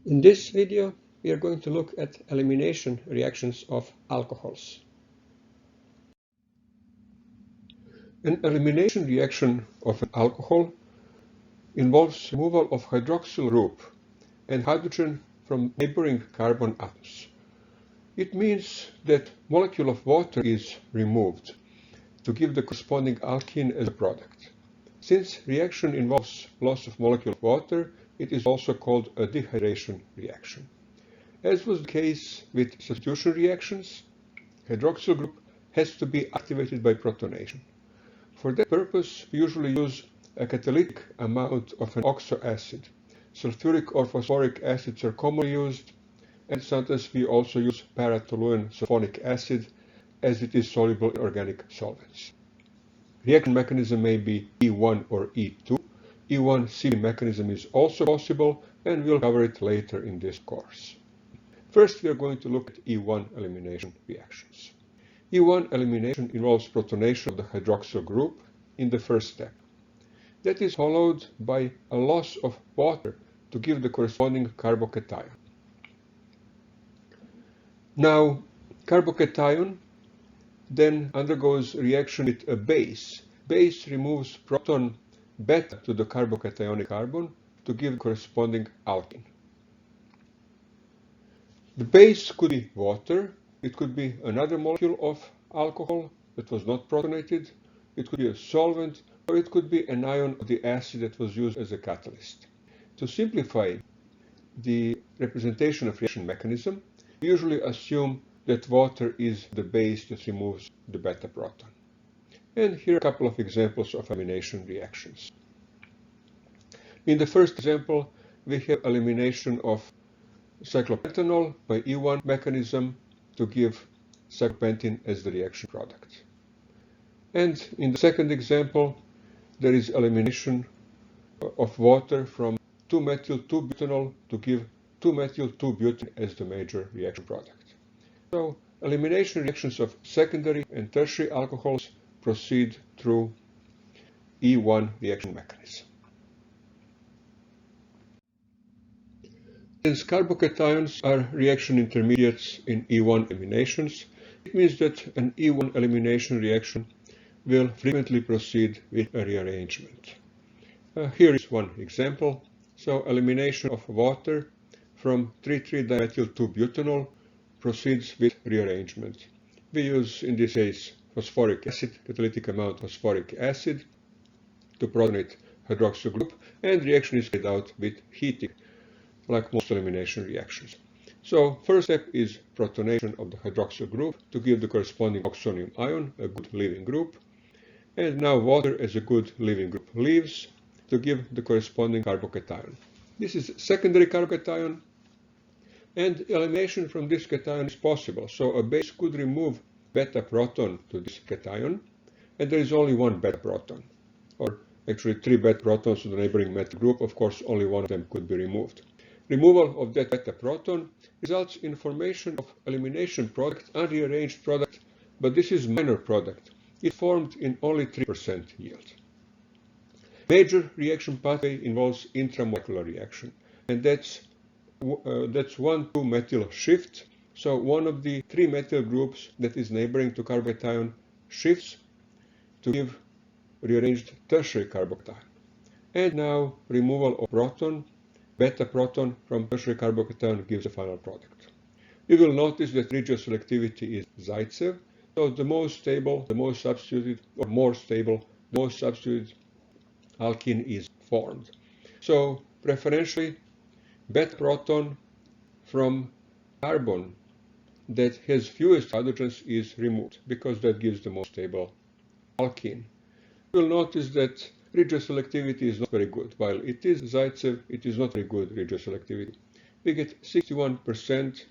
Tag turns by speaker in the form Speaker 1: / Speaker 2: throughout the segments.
Speaker 1: In this video, we are going to look at elimination reactions of alcohols. An elimination reaction of an alcohol involves removal of hydroxyl group and hydrogen from neighboring carbon atoms. It means that molecule of water is removed to give the corresponding alkene as a product. Since reaction involves loss of molecule of water, it is also called a dehydration reaction. As was the case with substitution reactions, hydroxyl group has to be activated by protonation. For that purpose, we usually use a catalytic amount of an oxo acid. Sulfuric or phosphoric acids are commonly used, and sometimes we also use para-toluene sulfonic acid as it is soluble in organic solvents. Reaction mechanism may be E1 or E2. E1-C mechanism is also possible, and we'll cover it later in this course. First, we are going to look at E1 elimination reactions. E1 elimination involves protonation of the hydroxyl group in the first step. That is followed by a loss of water to give the corresponding carbocation. Now, carbocation then undergoes reaction with a base. Base removes proton beta to the carbocationic carbon to give corresponding alkene. The base could be water, it could be another molecule of alcohol that was not protonated, it could be a solvent, or it could be an ion of the acid that was used as a catalyst. To simplify the representation of reaction mechanism, we usually assume that water is the base that removes the beta proton. And here are a couple of examples of elimination reactions. In the first example, we have elimination of cyclopentanol by E1 mechanism to give cyclopentene as the reaction product. And in the second example, there is elimination of water from 2-methyl-2-butanol to give 2-methyl-2-butane as the major reaction product. So, elimination reactions of secondary and tertiary alcohols proceed through E1 reaction mechanism. Since carbocations are reaction intermediates in E1 eliminations, it means that an E1 elimination reaction will frequently proceed with a rearrangement. Here is one example. So, elimination of water from 3,3-dimethyl-2-butanol proceeds with rearrangement. We use, in this case, phosphoric acid, catalytic amount of phosphoric acid, to protonate hydroxyl group, and reaction is carried out with heating, like most elimination reactions. So, first step is protonation of the hydroxyl group to give the corresponding oxonium ion, a good leaving group. And now water as a good leaving group leaves to give the corresponding carbocation. This is secondary carbocation, and elimination from this cation is possible. So a base could remove beta proton to this cation, and there is only one beta proton, or actually 3 beta protons to the neighboring methyl group. Of course, only one of them could be removed. Removal of that beta proton results in formation of elimination product, unrearranged product, but this is minor product. It formed in only 3% yield. Major reaction pathway involves intramolecular reaction, and that's 1,2-methyl shift. So one of the 3 methyl groups that is neighboring to carbocation shifts to give rearranged tertiary carbocation. And now removal of proton, beta proton from tertiary carbocation gives the final product. You will notice that regioselectivity is Zaitsev, so the most stable, the most substituted, or more stable, the most substituted alkene is formed. So preferentially, beta proton from carbon that has fewest hydrogens is removed, because that gives the most stable alkene. You will notice that regioselectivity is not very good. While it is Zaitsev, it is not very good regioselectivity. We get 61%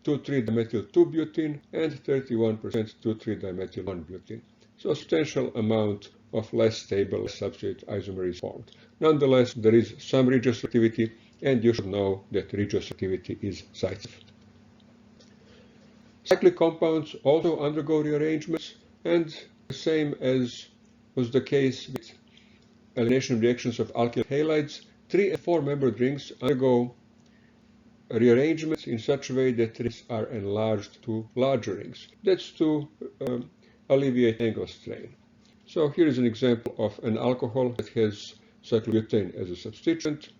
Speaker 1: 2,3-dimethyl-2-butene and 31% 2,3-dimethyl-1-butene. So a substantial amount of less stable, less substituted isomer is formed. Nonetheless, there is some regioselectivity, and you should know that regioselectivity is Zaitsev. Cyclic compounds also undergo rearrangements, and the same as was the case with elimination reactions of alkyl halides, 3- and 4-membered rings undergo rearrangements in such a way that rings are enlarged to larger rings. That's to alleviate angle strain. So here is an example of an alcohol that has cyclobutane as a substituent.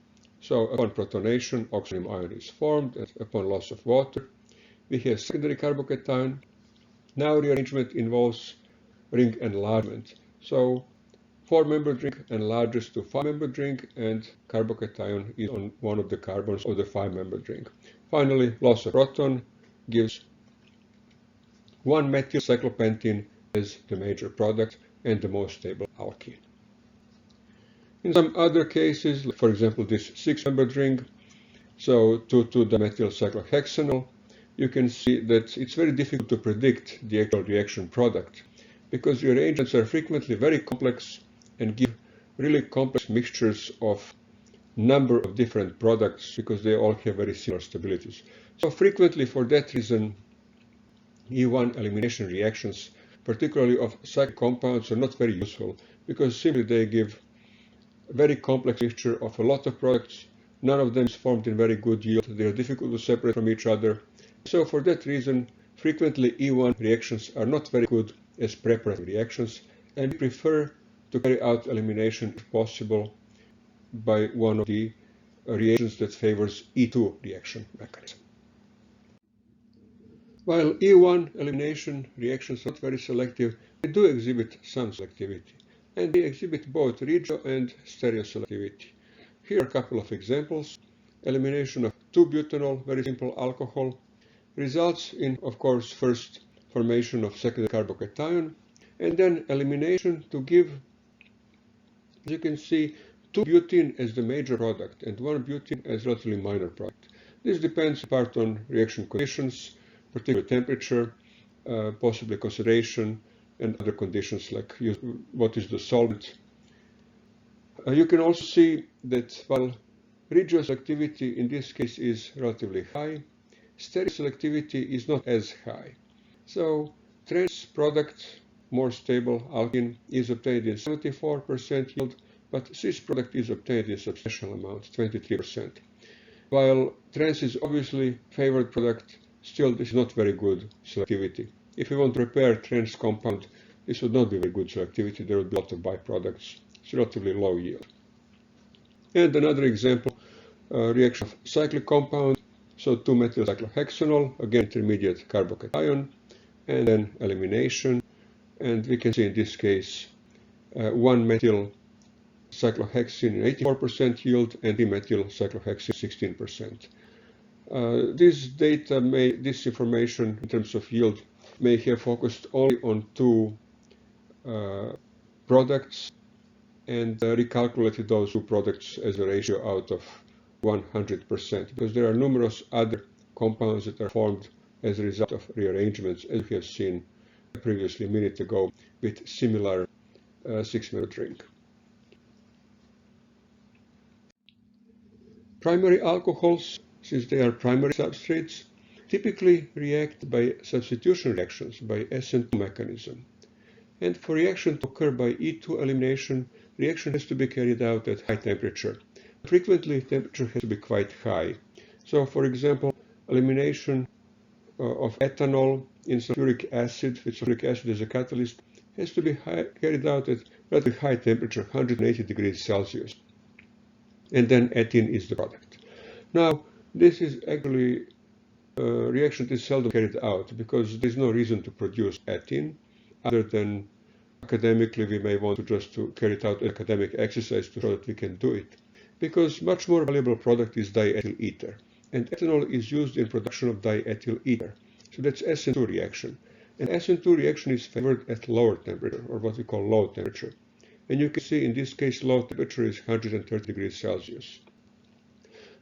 Speaker 1: So upon protonation, oxygen ion is formed, and upon loss of water, we have secondary carbocation. Now rearrangement involves ring enlargement. So 4-membered ring enlarges to 5-membered ring, and carbocation is on one of the carbons of the 5-membered ring. Finally, loss of proton gives 1-methyl cyclopentene as the major product and the most stable alkene. In some other cases, like for example this 6-membered ring, so 2,2-dimethyl cyclohexanol, you can see that it's very difficult to predict the actual reaction product because rearrangements are frequently very complex and give really complex mixtures of number of different products because they all have very similar stabilities. So frequently for that reason, E1 elimination reactions, particularly of cyclic compounds, are not very useful because simply they give a very complex mixture of a lot of products. None of them is formed in very good yield. They are difficult to separate from each other. So for that reason, frequently E1 reactions are not very good as preparatory reactions, and we prefer to carry out elimination if possible by one of the reagents that favors E2 reaction mechanism. While E1 elimination reactions are not very selective, they do exhibit some selectivity, and they exhibit both regio and stereoselectivity. Here are a couple of examples. Elimination of 2-butanol, very simple alcohol, results in, of course, first formation of secondary carbocation, and then elimination to give, as you can see, 2-butene as the major product and 1-butene as relatively minor product. This depends in part on reaction conditions, particular temperature, possibly concentration, and other conditions like what is the solvent. You can also see that while regioselectivity in this case is relatively high, stereoselectivity is not as high. So trans product, more stable alkene, is obtained in 74% yield, but cis product is obtained in substantial amount, 23%. While trans is obviously favored product, still this is not very good selectivity. If you want to prepare trans compound, this would not be very good selectivity. There would be a lot of byproducts. It's relatively low yield. And another example, reaction of cyclic compound, so 2-methyl cyclohexanol, again intermediate carbocation, and then elimination. And we can see in this case 1-methyl cyclohexene in 84% yield and 3-methyl cyclohexene 16%. This information in terms of yield may have focused only on 2 products and recalculated those 2 products as a ratio out of 100%, because there are numerous other compounds that are formed as a result of rearrangements, as we have seen previously a minute ago with similar 6-membered ring. Primary alcohols, since they are primary substrates, typically react by substitution reactions by SN2 mechanism. And for reaction to occur by E2 elimination, reaction has to be carried out at high temperature. Frequently, temperature has to be quite high. So, for example, elimination of ethanol in sulfuric acid, with sulfuric acid as a catalyst, has to be carried out at relatively high temperature, 180 degrees Celsius. And then ethene is the product. Now, this is actually a reaction that is seldom carried out because there is no reason to produce ethene other than academically we may want to just to carry it out academic exercise to show that we can do it. Because much more valuable product is diethyl ether, and ethanol is used in production of diethyl ether. So that's SN2 reaction. And SN2 reaction is favored at lower temperature, or what we call low temperature. And you can see in this case low temperature is 130 degrees Celsius.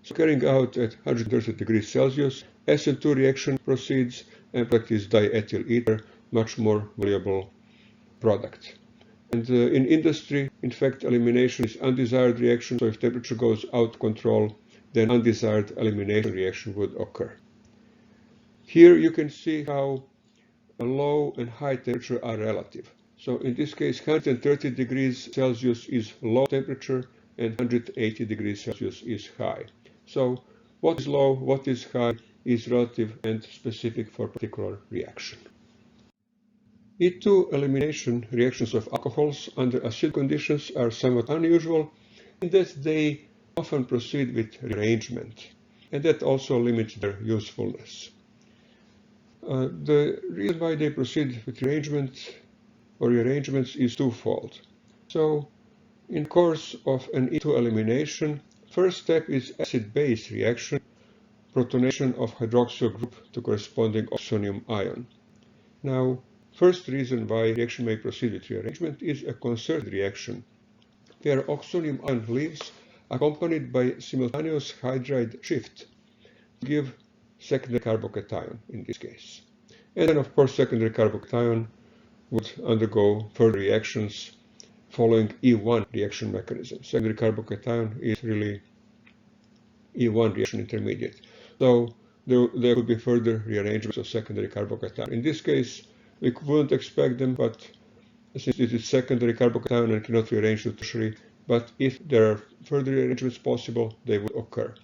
Speaker 1: So carrying out at 130 degrees Celsius, SN2 reaction proceeds and product is diethyl ether, much more valuable product. And in industry, in fact, elimination is undesired reaction, so if temperature goes out of control, then undesired elimination reaction would occur. Here you can see how a low and high temperature are relative. So in this case, 130 degrees Celsius is low temperature and 180 degrees Celsius is high. So what is low, what is high is relative and specific for a particular reaction. E2 elimination reactions of alcohols under acidic conditions are somewhat unusual in that they often proceed with rearrangement, and that also limits their usefulness. The reason why they proceed with rearrangement or rearrangements is twofold. So, in the course of an E2 elimination, first step is acid-base reaction, protonation of hydroxyl group to corresponding oxonium ion. Now, first reason why reaction may proceed with rearrangement is a concerted reaction, where oxonium ion leaves accompanied by simultaneous hydride shift to give secondary carbocation in this case. And then, of course, secondary carbocation would undergo further reactions following E1 reaction mechanism. Secondary carbocation is really E1 reaction intermediate. So there could be further rearrangements of secondary carbocation. In this case, we wouldn't expect them, but since it is secondary carbocation and cannot rearrange to tertiary, but if there are further rearrangements possible, they would occur.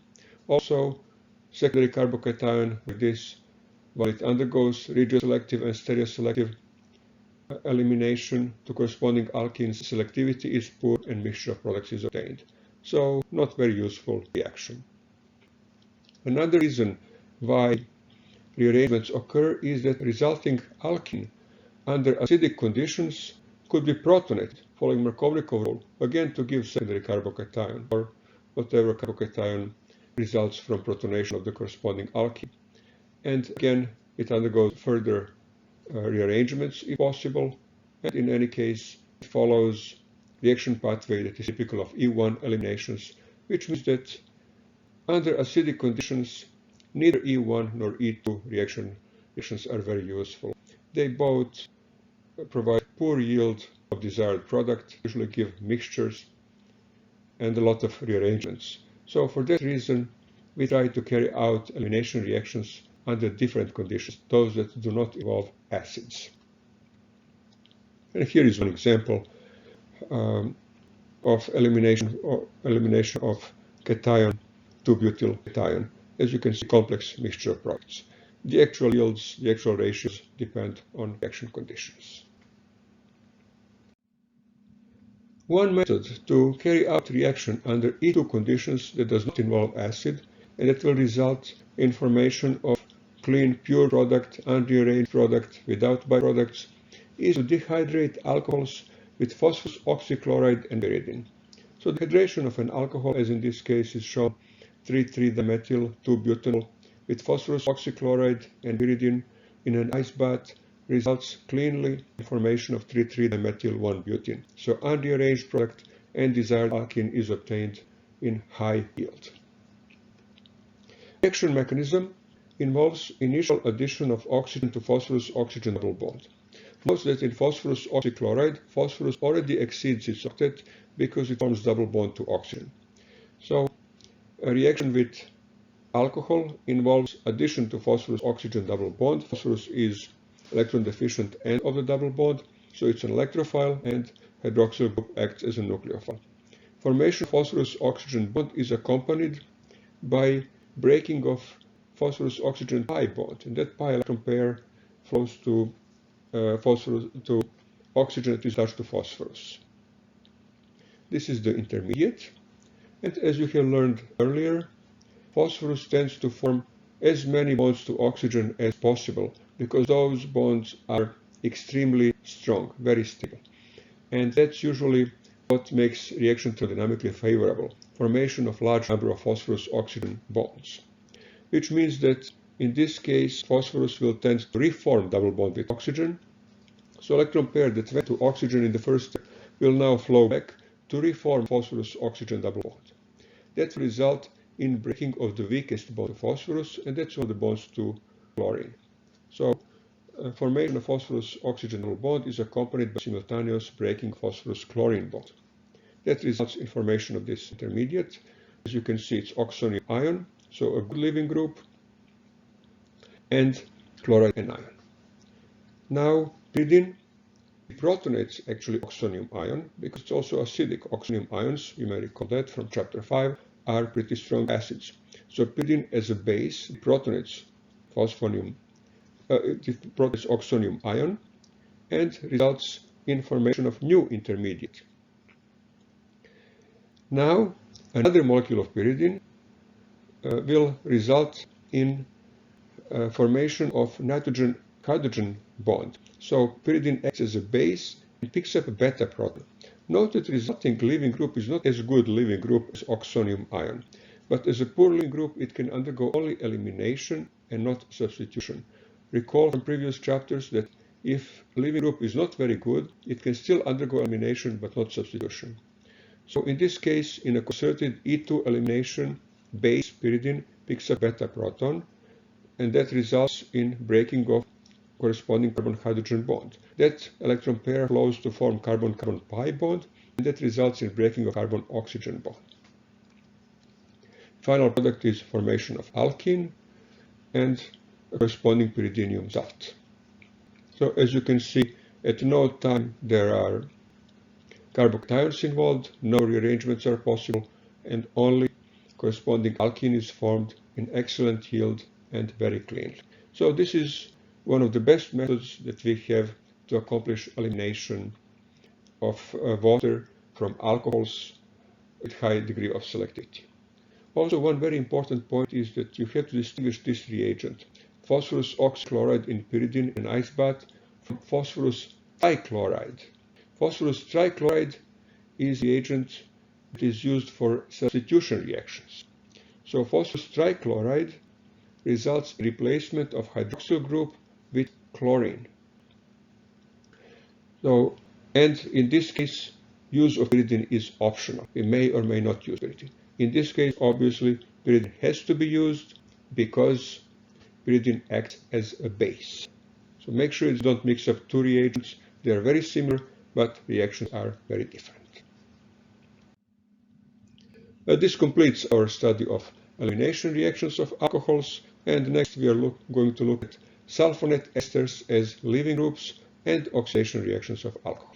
Speaker 1: Also, secondary carbocation with this, while it undergoes regioselective and stereoselective elimination to corresponding alkenes, selectivity is poor and mixture of products is obtained. So, not very useful reaction. Another reason why rearrangements occur is that resulting alkene under acidic conditions could be protonated following Markovnikov rule, again to give secondary carbocation or whatever carbocation results from protonation of the corresponding alkene. And again, it undergoes further rearrangements if possible, and in any case, it follows reaction pathway that is typical of E1 eliminations, which means that under acidic conditions, neither E1 nor E2 reactions are very useful. They both provide poor yield of desired product, usually give mixtures and a lot of rearrangements. So for that reason, we try to carry out elimination reactions under different conditions, those that do not involve acids. And here is one example of elimination of cation, 2-butyl cation. As you can see, complex mixture of products. The actual yields, the actual ratios depend on reaction conditions. One method to carry out reaction under E2 conditions that does not involve acid and that will result in formation of clean, pure product, unrearranged product without byproducts is to dehydrate alcohols with phosphorus, oxychloride, and pyridine. So dehydration of an alcohol, as in this case, is shown 3,3-dimethyl 2-butanol with phosphorus, oxychloride, and pyridine in an ice bath results cleanly in formation of 3,3-dimethyl 1-butene. So unrearranged product and desired alkene is obtained in high yield. Reaction mechanism involves initial addition of oxygen to phosphorus-oxygen double bond. Note that in phosphorus oxychloride, phosphorus already exceeds its octet because it forms double bond to oxygen. So a reaction with alcohol involves addition to phosphorus-oxygen double bond. Phosphorus is electron deficient end of the double bond, so it's an electrophile, and hydroxyl group acts as a nucleophile. Formation of phosphorus-oxygen bond is accompanied by breaking of phosphorus-oxygen pi bond, and that pi electron pair flows to oxygen that is attached to phosphorus. This is the intermediate, and as you have learned earlier, phosphorus tends to form as many bonds to oxygen as possible because those bonds are extremely strong, very stable. And that's usually what makes reaction thermodynamically favorable, formation of large number of phosphorus-oxygen bonds. Which means that in this case, phosphorus will tend to reform double bond with oxygen. So electron pair that went to oxygen in the first step will now flow back to reform phosphorus-oxygen double bond. That will result in breaking of the weakest bond to phosphorus, and that's one of the bonds to chlorine. So formation of phosphorus-oxygen double bond is accompanied by simultaneous breaking phosphorus-chlorine bond. That results in formation of this intermediate. As you can see, it's oxonium ion, so a good leaving group, and chloride anion. Now, pyridine protonates actually oxonium ion because it's also acidic. Oxonium ions, you may recall that from chapter 5, are pretty strong acids. So pyridine as a base protonates it protonates oxonium ion and results in formation of new intermediate. Now, another molecule of pyridine will result in formation of nitrogen-hydrogen bond. So pyridine acts as a base and picks up a beta proton. Note that the resulting leaving group is not as good leaving group as oxonium ion, but as a poor leaving group it can undergo only elimination and not substitution. Recall from previous chapters that if leaving group is not very good, it can still undergo elimination but not substitution. So in this case, in a concerted E2 elimination, base pyridine picks up beta proton, and that results in breaking of corresponding carbon-hydrogen bond. That electron pair flows to form carbon-carbon pi bond, and that results in breaking of carbon-oxygen bond. Final product is formation of alkene and a corresponding pyridinium salt. So as you can see, at no time there are carbocations involved, no rearrangements are possible, and only corresponding alkene is formed in excellent yield and very clean. So this is one of the best methods that we have to accomplish elimination of water from alcohols with high degree of selectivity. Also, one very important point is that you have to distinguish this reagent, phosphorus oxychloride in pyridine in ice bath, from phosphorus trichloride. Phosphorus trichloride is the agent that is used for substitution reactions. So phosphorus trichloride results in replacement of hydroxyl group with chlorine. So, and in this case, use of pyridine is optional. We may or may not use pyridine. In this case, obviously, pyridine has to be used because pyridine acts as a base. So make sure you don't mix up two reagents. They are very similar, but reactions are very different. This completes our study of elimination reactions of alcohols, and next we are going to look at sulfonate esters as leaving groups and oxidation reactions of alcohol.